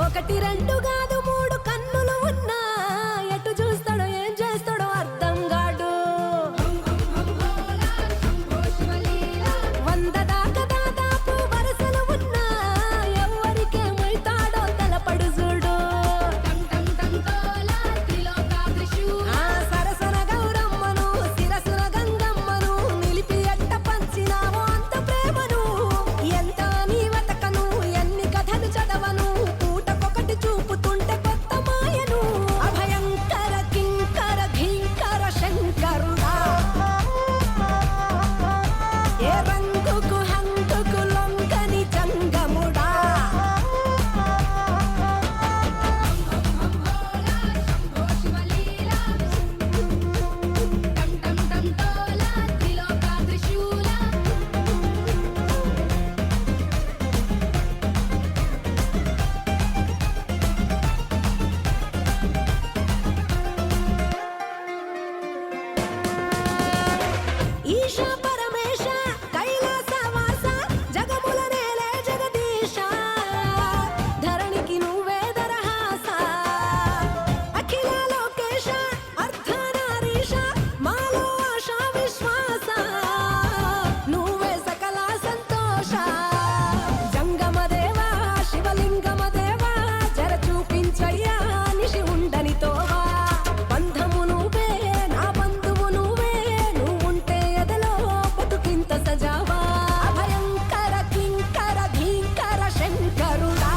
ఒకటి రెండు కాదు మూడు కన్నులు ఉన్నా ఎటు చూస్తాడో ఏం చేస్తాడో అర్థం కాడు. 100 దాకా దాదాపు వరసలు ఉన్నా ఎవరికేమైతాడో తలపడు చూడు. సరసన గౌరమ్మను శిరసున గంగమ్మను నిలిపి ఎట్ట పంచినావో అంత ప్రేమను. ఎంత నీ వెతకను ఎన్ని కథలు చదవను పూటకొకటి చూపుతుంటే కొత్త మాయను. అభయంకర కింకర ఘీంకర శంకరుడా ఏ రంగుకు హంగుకు లొంగని జంగముడా. ఈశ పరమేశ కైలాస వాస జగముల నేలే జగదీశ ధరణికి నువ్వే దరహాస. అఖిల లోకేశ అర్ధనారీశ మాలో ఆశ విశ్వాస నువ్వే సకల సంతోష. జంగమ దేవా శివలింగమ దేవా జర చూపించయ్యా నిషి ఉండని తోవా. బంధము నువ్వే నా బంధువు నువ్వే నువ్వుంటే ఎదలో బతుకింత సజావా. అభయంకర కింకర ఘీంకర శంకరుడా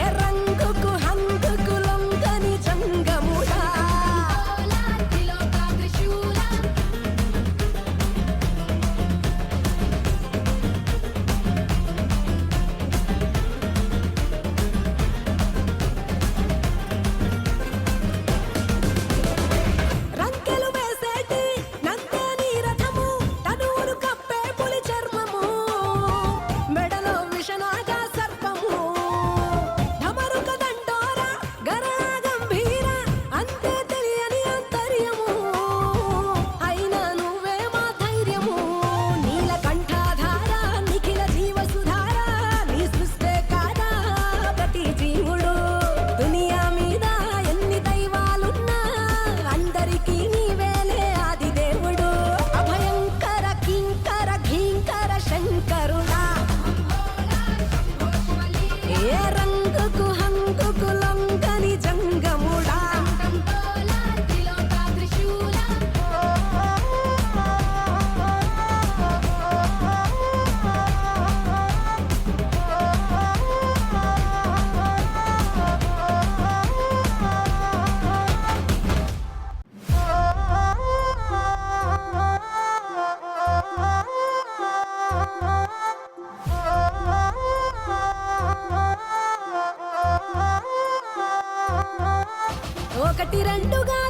ఏ రంగుకు హంగుకు లొంగని జంగముడా. రంకెలు వేసేటి నందే నీ రథము తనూరు కప్పే పులి చర్మము మెడలో విషనాగ సర్పము. ఢమరుక దండోర గరా గంభీర అంతే తెలియని అంతర్యము. అయినా నువ్వే మా ధైర్యము. నీలకంఠాధార నిఖిల జీవసుధార నీ సృష్టే కాదా ప్రతి జీవుడు. దునియా మీద ఎన్ని దైవాలున్నా అందరికీ నీవేలే ఆది దేవుడు. అభయంకర కింకర ఘీంకర శంకరుడా ఏ రంగుకు హంగుకు లొంగని జంగముడా. ఒకటి రెండు కాదు